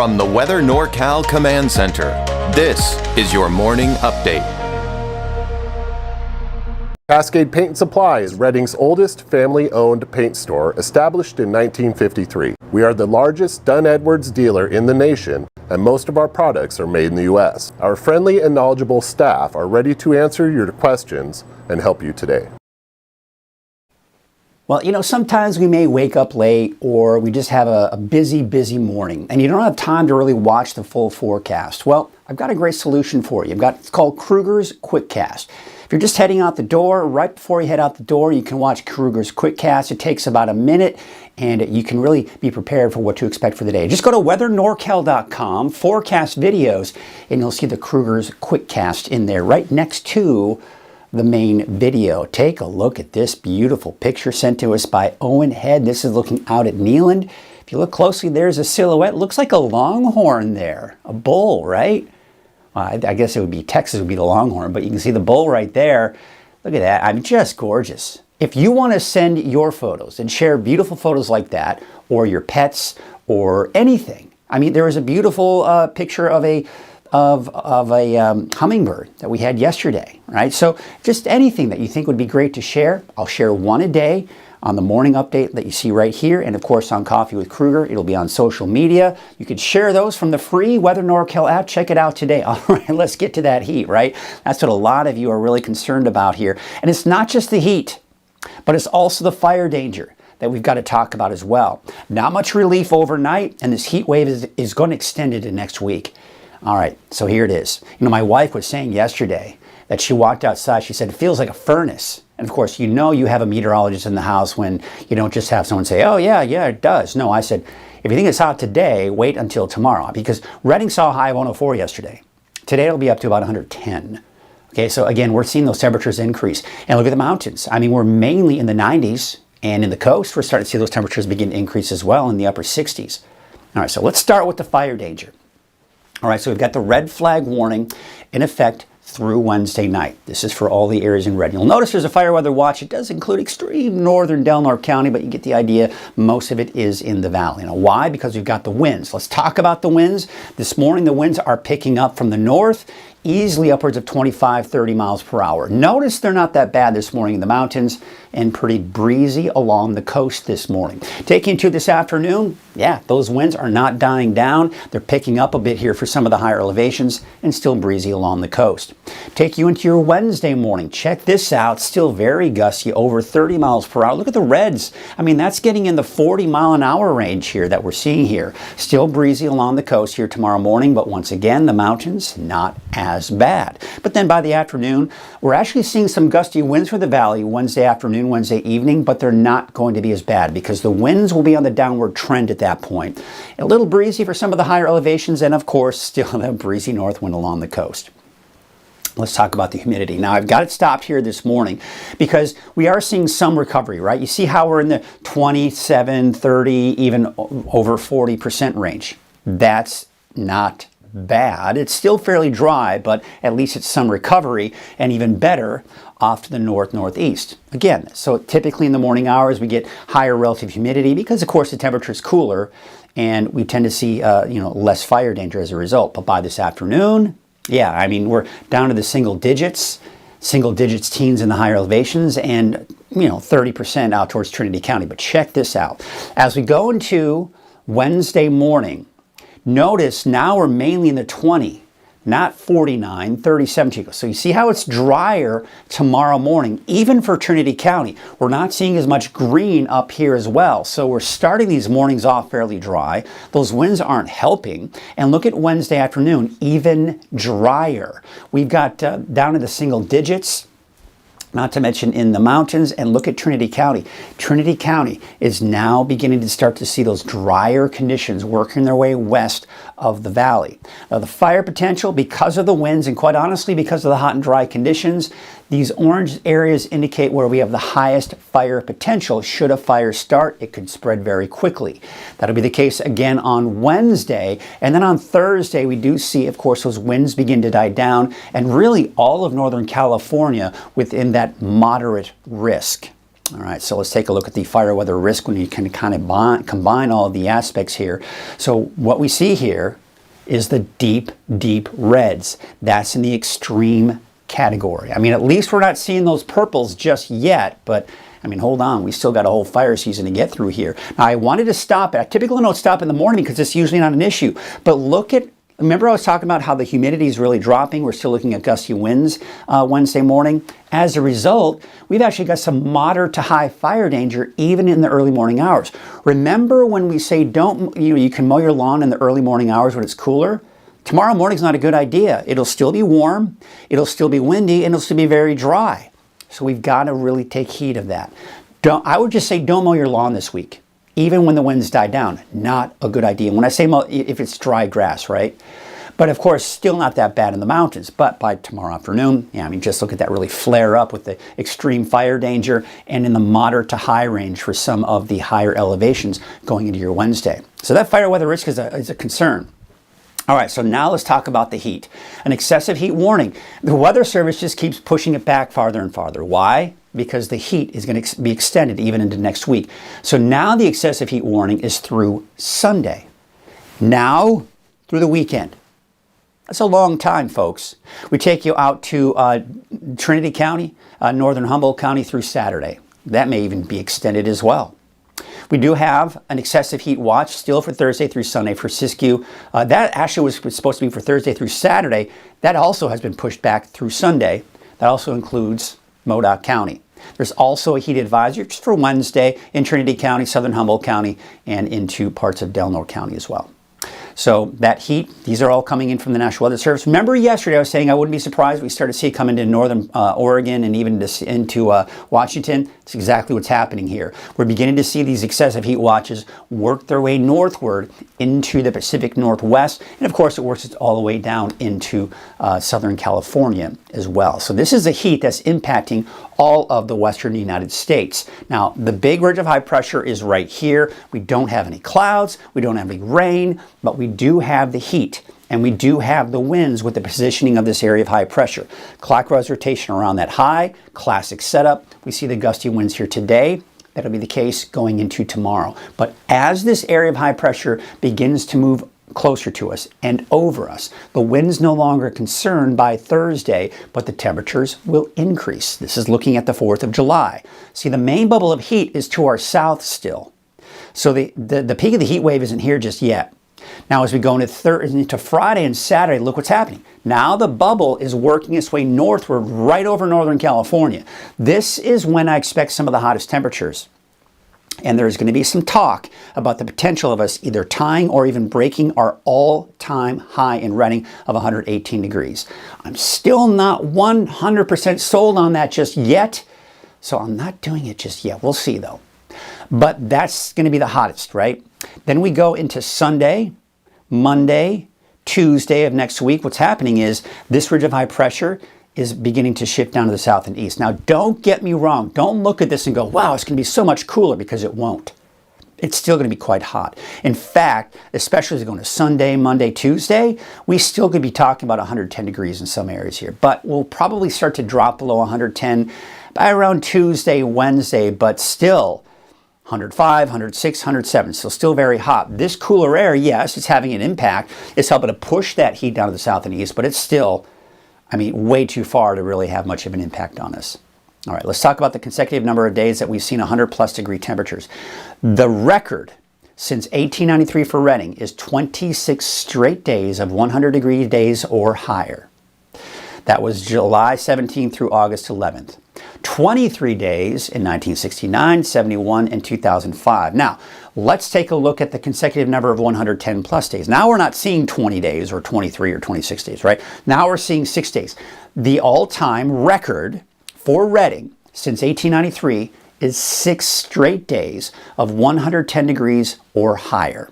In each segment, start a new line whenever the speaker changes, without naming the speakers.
From the Weather NorCal Command Center, this is your morning update.
Cascade Paint and Supply is Reading's oldest family-owned paint store, established in 1953. We are the largest Dunn Edwards dealer in the nation, and most of our products are made in the U.S. Our friendly and knowledgeable staff are ready to answer your questions and help you today.
Well, you know, sometimes we may wake up late or we just have a busy morning and you don't have time to really watch the full forecast. Well, I've got a great solution for you. It's called Kruger's QuickCast. If you're just heading out the door, right before you head out the door, you can watch Kruger's QuickCast. It takes about a minute and you can really be prepared for what to expect for the day. Just go to weathernorcal.com, forecast videos, and you'll see the Kruger's QuickCast in there right next to the main video. Take a look at this beautiful picture sent to us by Owen Head. This is looking out at Neyland. If you look closely, there's a silhouette. Looks like a longhorn there, a bull, right? I guess it would be Texas would be the longhorn, but you can see the bull right there. Look at that. I mean, just gorgeous. If you want to send your photos and share beautiful photos like that, or your pets, or anything. I mean, there was a beautiful picture of a hummingbird that we had yesterday, right? So just anything that you think would be great to share. I'll share one a day on the morning update that you see right here, and of course on Coffee with Kruger. It'll be on social media. You can share those from the free Weather NorCal app. Check it out today. All right, let's get to that heat, right? That's what a lot of you are really concerned about here. And it's not just the heat, but it's also the fire danger that we've got to talk about as well. Not much relief overnight, and this heat wave is going to extend into next week. All right, so here it is. You know, my wife was saying yesterday that she walked outside, she said, it feels like a furnace. And of course, you know you have a meteorologist in the house when you don't just have someone say, oh yeah, it does. No, I said, if you think it's hot today, wait until tomorrow, because Reading saw a high of 104 yesterday. Today it'll be up to about 110. Okay, so again, we're seeing those temperatures increase. And look at the mountains. I mean, we're mainly in the 90s, and in the coast, we're starting to see those temperatures begin to increase as well in the upper 60s. All right, so let's start with the fire danger. All right, so we've got the red flag warning in effect through Wednesday night. This is for all the areas in red. You'll notice there's a fire weather watch. It does include extreme northern Delaware County, but you get the idea. Most of it is in the valley. Now, why? Because we've got the winds. Let's talk about the winds. This morning, the winds are picking up from the north, easily upwards of 25, 30 miles per hour. Notice they're not that bad this morning in the mountains and pretty breezy along the coast this morning. Taking to this afternoon, yeah, those winds are not dying down. They're picking up a bit here for some of the higher elevations and still breezy along the coast. Take you into your Wednesday morning. Check this out. Still very gusty, over 30 miles per hour. Look at the reds. I mean, that's getting in the 40 mile an hour range here that we're seeing here. Still breezy along the coast here tomorrow morning, but once again, the mountains not as bad. But then by the afternoon, we're actually seeing some gusty winds for the valley Wednesday afternoon, Wednesday evening, but they're not going to be as bad because the winds will be on the downward trend at that point. A little breezy for some of the higher elevations, and of course, still a breezy north wind along the coast. Let's talk about the humidity. Now, I've got it stopped here this morning because we are seeing some recovery, right? You see how we're in the 27, 30, even over 40% range. That's not bad. It's still fairly dry, but at least it's some recovery, and even better off to the northeast. Again, so typically in the morning hours we get higher relative humidity because of course the temperature is cooler and we tend to see less fire danger as a result. But by this afternoon, yeah, I mean, we're down to the single digits teens in the higher elevations, and 30% out towards Trinity County. But check this out. As we go into Wednesday morning, notice now we're mainly in the 20, not 49, 37. So you see how it's drier tomorrow morning, even for Trinity County. We're not seeing as much green up here as well. So we're starting these mornings off fairly dry. Those winds aren't helping. And look at Wednesday afternoon, even drier. We've got down to the single digits. Not to mention in the mountains, and look at Trinity County. Trinity County is now beginning to start to see those drier conditions working their way west of the valley. Now, the fire potential, because of the winds and quite honestly because of the hot and dry conditions, these orange areas indicate where we have the highest fire potential. Should a fire start, it could spread very quickly. That'll be the case again on Wednesday. And then on Thursday, we do see, of course, those winds begin to die down, and really all of Northern California within that moderate risk. All right, so let's take a look at the fire weather risk when you can kind of combine all of the aspects here. So what we see here is the deep, deep reds. That's in the extreme category. I mean, at least we're not seeing those purples just yet, but I mean, hold on, we still got a whole fire season to get through here. Now, I wanted to stop it. I typically don't stop in the morning because it's usually not an issue, but look at, remember I was talking about how the humidity is really dropping. We're still looking at gusty winds Wednesday morning. As a result, we've actually got some moderate to high fire danger even in the early morning hours. Remember when we say you can mow your lawn in the early morning hours when it's cooler? Tomorrow morning's not a good idea. It'll still be warm, it'll still be windy, and it'll still be very dry. So we've got to really take heed of that. I would just say don't mow your lawn this week. Even when the winds die down, not a good idea. When I say mow, if it's dry grass, right? But of course, still not that bad in the mountains. But by tomorrow afternoon, yeah, I mean, just look at that really flare up with the extreme fire danger and in the moderate to high range for some of the higher elevations going into your Wednesday. So that fire weather risk is a concern. All right, so now let's talk about the heat. An excessive heat warning. The Weather Service just keeps pushing it back farther and farther. Why? Because the heat is going to be extended even into next week. So now the excessive heat warning is through Sunday. Now through the weekend. That's a long time, folks. We take you out to Trinity County, northern Humboldt County through Saturday. That may even be extended as well. We do have an excessive heat watch still for Thursday through Sunday for Siskiyou. That actually was supposed to be for Thursday through Saturday. That also has been pushed back through Sunday. That also includes Modoc County. There's also a heat advisory just for Wednesday in Trinity County, southern Humboldt County, and into parts of Delnor County as well. So that heat, these are all coming in from the National Weather Service. Remember yesterday I was saying I wouldn't be surprised if we started to see it come into northern Oregon and even into Washington. It's exactly what's happening here. We're beginning to see these excessive heat watches work their way northward into the Pacific Northwest. And of course it works all the way down into Southern California as well. So this is a heat that's impacting all of the western United States. Now, the big ridge of high pressure is right here. We don't have any clouds, we don't have any rain, but we do have the heat and we do have the winds with the positioning of this area of high pressure. Clockwise rotation around that high, classic setup. We see the gusty winds here today. That'll be the case going into tomorrow. But as this area of high pressure begins to move closer to us and over us, the wind's no longer a concern by Thursday, but the temperatures will increase. This is looking at the 4th of July. See, the main bubble of heat is to our south still. So the peak of the heat wave isn't here just yet. Now, as we go into Friday and Saturday, look what's happening. Now the bubble is working its way northward right over Northern California. This is when I expect some of the hottest temperatures. And there's going to be some talk about the potential of us either tying or even breaking our all-time high in Redding of 118 degrees. I'm still not 100% sold on that just yet, so I'm not doing it just yet. We'll see, though. But that's going to be the hottest, right? Then we go into Sunday, Monday, Tuesday of next week. What's happening is this ridge of high pressure is beginning to shift down to the south and east. Now, don't get me wrong. Don't look at this and go, wow, it's going to be so much cooler, because it won't. It's still going to be quite hot. In fact, especially as we go into Sunday, Monday, Tuesday, we still could be talking about 110 degrees in some areas here. But we'll probably start to drop below 110 by around Tuesday, Wednesday, but still 105, 106, 107, so still very hot. This cooler air, yes, it's having an impact. It's helping to push that heat down to the south and east, but it's still, I mean, way too far to really have much of an impact on us. All right, let's talk about the consecutive number of days that we've seen 100+ degree temperatures. The record since 1893 for Redding is 26 straight days of 100 degree days or higher. That was July 17th through August 11th. 23 days in 1969, 71, and 2005. Now, let's take a look at the consecutive number of 110+ days. Now we're not seeing 20 days or 23 or 26 days, right? Now we're seeing 6 days. The all-time record for Redding since 1893 is 6 straight days of 110 degrees or higher.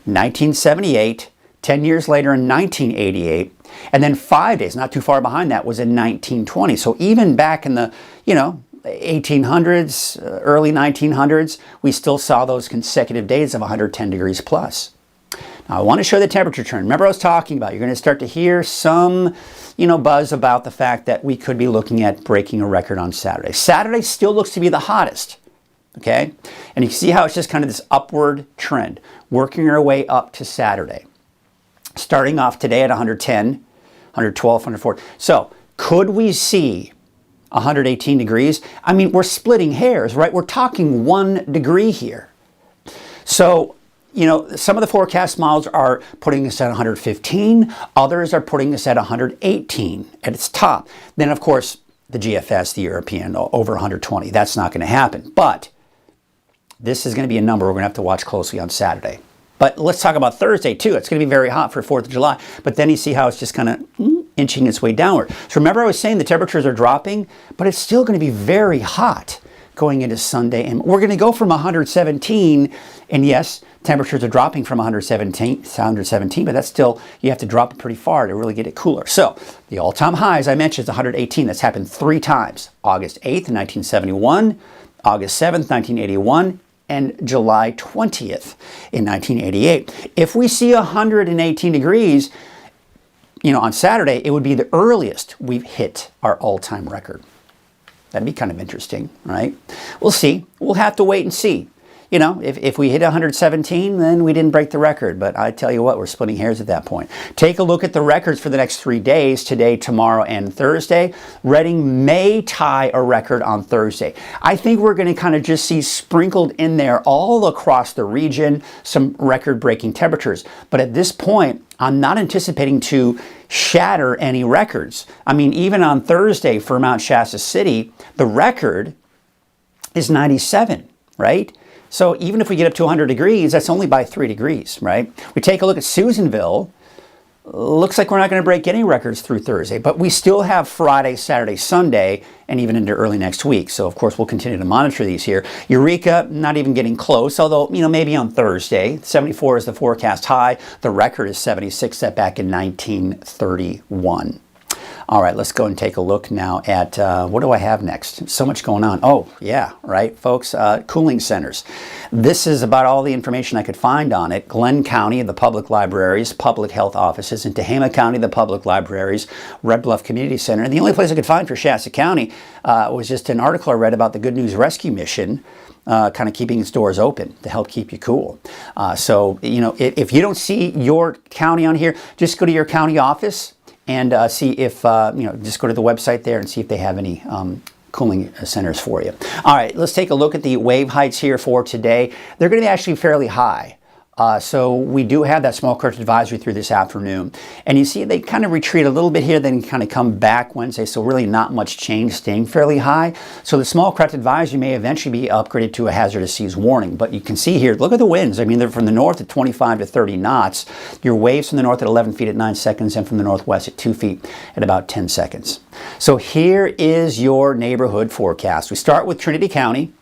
1978, 10 years later in 1988, and then 5 days, not too far behind that, was in 1920. So even back in the, 1800s, early 1900s, we still saw those consecutive days of 110 degrees plus. I want to show the temperature trend. Remember I was talking about, you're going to start to hear some, buzz about the fact that we could be looking at breaking a record on Saturday. Saturday still looks to be the hottest, okay? And you can see how it's just kind of this upward trend, working our way up to Saturday. Starting off today at 110, 112, 114. So could we see 118 degrees? I mean, we're splitting hairs, right? We're talking 1 degree here. So, some of the forecast models are putting us at 115. Others are putting us at 118 at its top. Then, of course, the GFS, the European, over 120. That's not going to happen. But this is going to be a number we're going to have to watch closely on Saturday. But let's talk about Thursday, too. It's going to be very hot for 4th of July. But then you see how it's just kind of inching its way downward. So remember I was saying the temperatures are dropping, but it's still going to be very hot going into Sunday. And we're going to go from 117, and yes, temperatures are dropping from 117 to 117, but that's still, you have to drop it pretty far to really get it cooler. So the all-time high, as I mentioned, is 118. That's happened 3 times. August 8th, 1971, August 7th, 1981, and July 20th in 1988. If we see 118 degrees, on Saturday, it would be the earliest we've hit our all-time record. That'd be kind of interesting, right? We'll see. We'll have to wait and see. If we hit 117, then we didn't break the record. But I tell you what, we're splitting hairs at that point. Take a look at the records for the next 3 days, today, tomorrow, and Thursday. Reading may tie a record on Thursday. I think we're going to kind of just see sprinkled in there all across the region some record-breaking temperatures. But at this point, I'm not anticipating to shatter any records. I mean, even on Thursday for Mount Shasta City, the record is 97, right? So even if we get up to 100 degrees, that's only by 3 degrees, right? We take a look at Susanville. Looks like we're not going to break any records through Thursday, but we still have Friday, Saturday, Sunday, and even into early next week. So, of course, we'll continue to monitor these here. Eureka, not even getting close, although, maybe on Thursday. 74 is the forecast high. The record is 76, set back in 1931. All right, let's go and take a look now at, what do I have next? So much going on. Oh, yeah, right, folks, cooling centers. This is about all the information I could find on it. Glenn County, the public libraries, public health offices. In Tehama County, the public libraries, Red Bluff Community Center. And the only place I could find for Shasta County was just an article I read about the Good News Rescue Mission, kind of keeping its doors open to help keep you cool. So, if you don't see your county on here, just go to your county office and see if, just go to the website there and see if they have any cooling centers for you. All right, let's take a look at the wave heights here for today. They're going to be actually fairly high. So we do have that small current advisory through this afternoon. And you see they kind of retreat a little bit here, then kind of come back Wednesday. So really not much change, staying fairly high. So the small current advisory may eventually be upgraded to a hazardous seas warning. But you can see here, look at the winds. I mean, they're from the north at 25 to 30 knots. Your waves from the north at 11 feet at 9 seconds and from the northwest at 2 feet at about 10 seconds. So here is your neighborhood forecast. We start with Trinity County.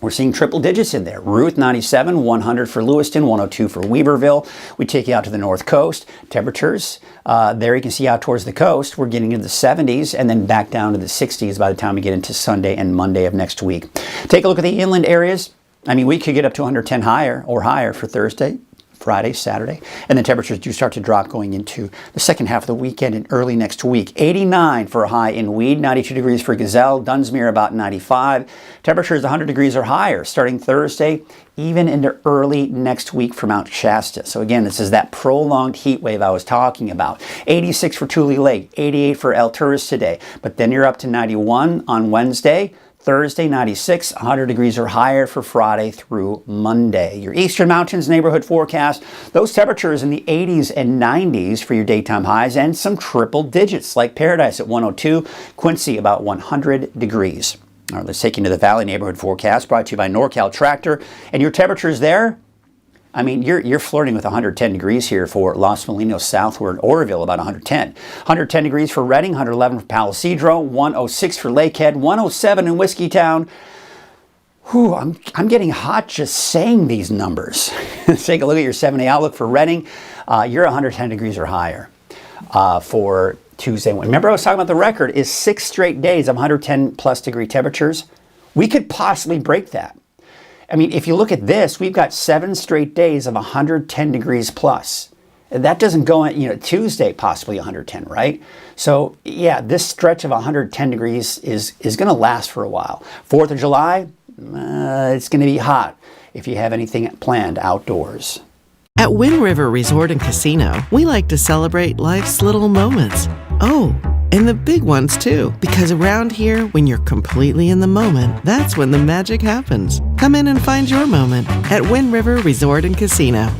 We're seeing triple digits in there. Ruth 97, 100 for Lewiston, 102 for Weaverville. We take you out to the north coast. Temperatures, there you can see out towards the coast, we're getting into the 70s and then back down to the 60s by the time we get into Sunday and Monday of next week. Take a look at the inland areas. I mean, we could get up to 110 higher for Thursday, Friday, Saturday, and then temperatures do start to drop going into the second half of the weekend and early next week. 89 for a high in Weed, 92 degrees for Gazelle, Dunsmuir about 95. Temperatures 100 degrees or higher starting Thursday, even into early next week for Mount Shasta. So again, this is that prolonged heat wave I was talking about. 86 for Tule Lake, 88 for Alturas today, but then you're up to 91 on Wednesday. Thursday, 96, 100 degrees or higher for Friday through Monday. Your Eastern Mountains neighborhood forecast, those temperatures in the 80s and 90s for your daytime highs and some triple digits like Paradise at 102, Quincy about 100 degrees. All right, let's take you to the Valley neighborhood forecast brought to you by NorCal Tractor. And your temperatures there, I mean, you're flirting with 110 degrees here for Los Molinos southward, Oroville about 110. 110 degrees for Redding, 111 for Palisadro, 106 for Lakehead, 107 in Whiskeytown. Whew, I'm getting hot just saying these numbers. Take a look at your 7-day outlook for Redding. You're 110 degrees or higher for Tuesday. Remember I was talking about the record is 6 straight days of 110 plus degree temperatures. We could possibly break that. I mean, if you look at this, we've got 7 straight days of 110 degrees plus. That doesn't go on, Tuesday, possibly 110, right? So yeah, this stretch of 110 degrees is going to last for a while. 4th of July, it's going to be hot if you have anything planned outdoors.
At Wind River Resort and Casino, we like to celebrate life's little moments. Oh, and the big ones too, because around here, when you're completely in the moment, that's when the magic happens. Come in and find your moment at Wind River Resort and Casino.